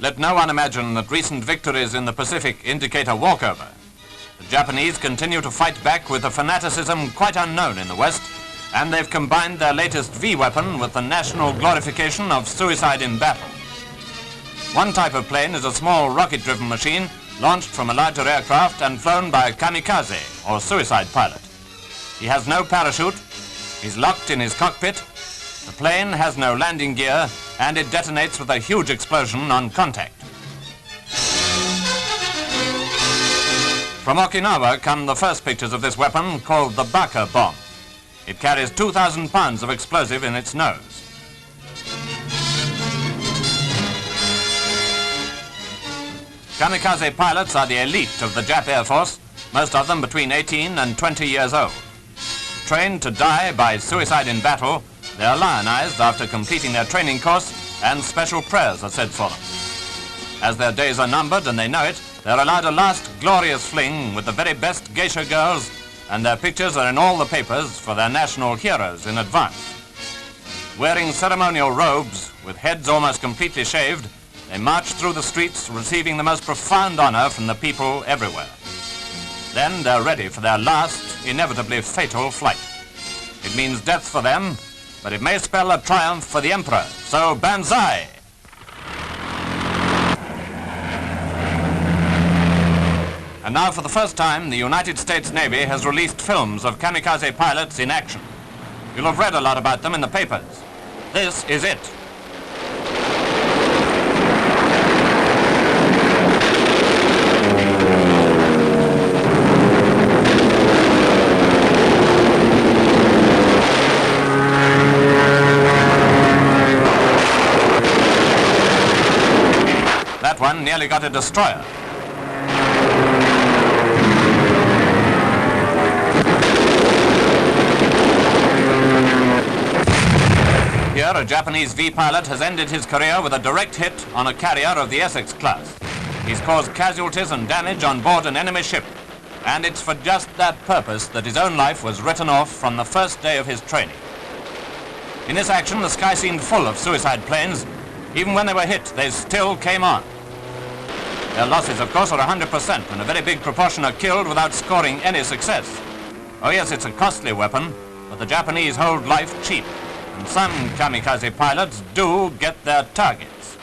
let no one imagine that recent victories in the Pacific indicate a walkover. The Japanese continue to fight back with a fanaticism quite unknown in the West, and they've combined their latest V-weapon with the national glorification of suicide in battle. One type of plane is a small rocket-driven machine launched from a larger aircraft and flown by a kamikaze, or suicide pilot. He has no parachute, he's locked in his cockpit, the plane has no landing gear, and it detonates with a huge explosion on contact. From Okinawa come the first pictures of this weapon, called the Baka bomb. It carries 2,000 pounds of explosive in its nose. Kamikaze pilots are the elite of the Jap Air Force, most of them between 18 and 20 years old. Trained to die by suicide in battle, they are lionized after completing their training course, and special prayers are said for them. As their days are numbered and they know it, they're allowed a last glorious fling with the very best Geisha girls, and their pictures are in all the papers for their national heroes in advance. Wearing ceremonial robes, with heads almost completely shaved, they march through the streets receiving the most profound honor from the people everywhere. Then they're ready for their last, inevitably fatal flight. It means death for them, but it may spell a triumph for the Emperor, so Banzai! And now for the first time, the United States Navy has released films of kamikaze pilots in action. You'll have read a lot about them in the papers. This is it. That one nearly got a destroyer. Here, a Japanese V pilot has ended his career with a direct hit on a carrier of the Essex Class. He's caused casualties and damage on board an enemy ship, and it's for just that purpose that his own life was written off from the first day of his training. In this action, the sky seemed full of suicide planes. Even when they were hit, they still came on. Their losses, of course, are 100%, and a very big proportion are killed without scoring any success. Oh yes, it's a costly weapon, but the Japanese hold life cheap, and some kamikaze pilots do get their targets.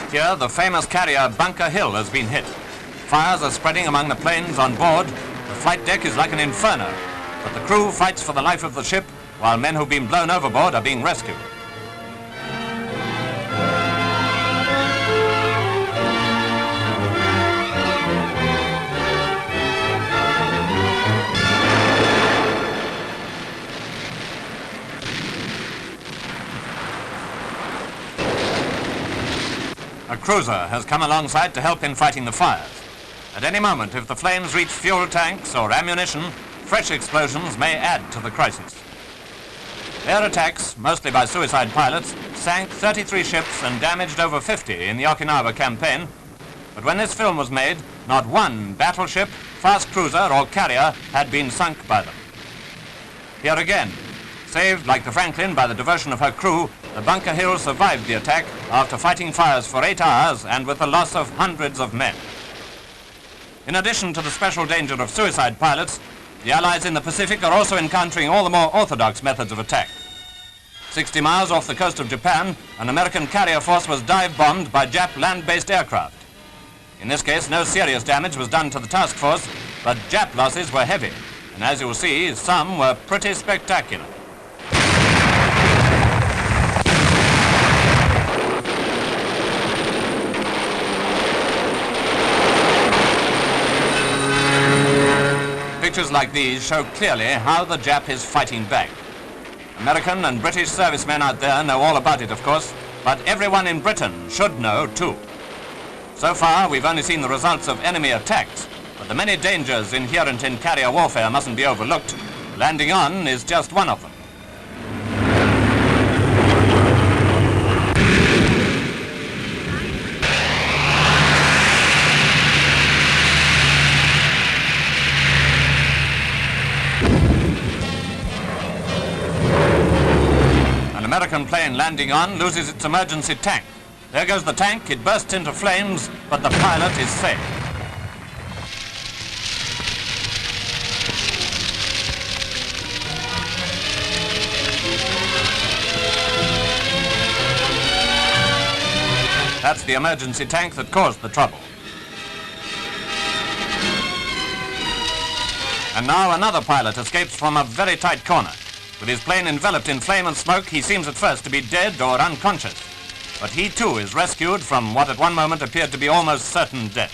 Here, the famous carrier Bunker Hill has been hit. Fires are spreading among the planes on board. The flight deck is like an inferno, but the crew fights for the life of the ship, while men who've been blown overboard are being rescued. A cruiser has come alongside to help in fighting the fires. At any moment, if the flames reach fuel tanks or ammunition, fresh explosions may add to the crisis. Air attacks, mostly by suicide pilots, sank 33 ships and damaged over 50 in the Okinawa campaign. But when this film was made, not one battleship, fast cruiser or carrier had been sunk by them. Here again, saved like the Franklin by the devotion of her crew, the Bunker Hill survived the attack after fighting fires for 8 hours and with the loss of hundreds of men. In addition to the special danger of suicide pilots, the Allies in the Pacific are also encountering all the more orthodox methods of attack. 60 miles off the coast of Japan, an American carrier force was dive-bombed by Jap land-based aircraft. In this case, no serious damage was done to the task force, but Jap losses were heavy, and as you'll see, some were pretty spectacular. Pictures like these show clearly how the Jap is fighting back. American and British servicemen out there know all about it, of course, but everyone in Britain should know too. So far, we've only seen the results of enemy attacks, but the many dangers inherent in carrier warfare mustn't be overlooked. Landing on is just one of them. An American plane landing on loses its emergency tank. There goes the tank, it bursts into flames, but the pilot is safe. That's the emergency tank that caused the trouble. And now another pilot escapes from a very tight corner. With his plane enveloped in flame and smoke, he seems at first to be dead or unconscious. But he too is rescued from what at one moment appeared to be almost certain death.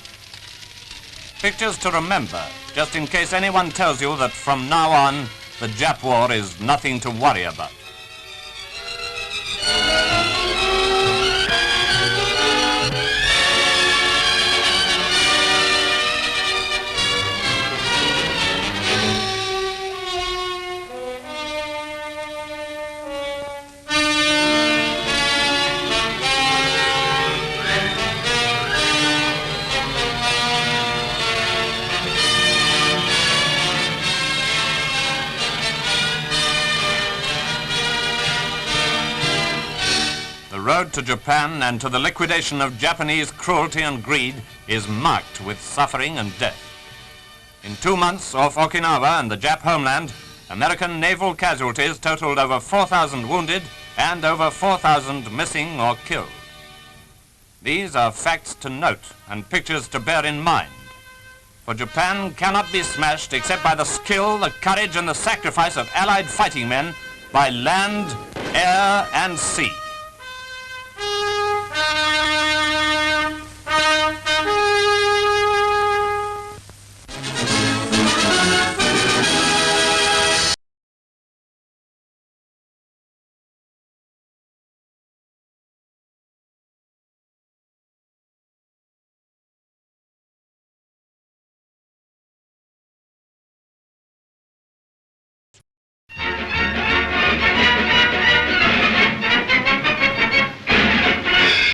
Pictures to remember, just in case anyone tells you that from now on, the Jap war is nothing to worry about. The road to Japan and to the liquidation of Japanese cruelty and greed is marked with suffering and death. In 2 months off Okinawa and the Jap homeland, American naval casualties totaled over 4,000 wounded and over 4,000 missing or killed. These are facts to note and pictures to bear in mind. For Japan cannot be smashed except by the skill, the courage and the sacrifice of Allied fighting men by land, air and sea.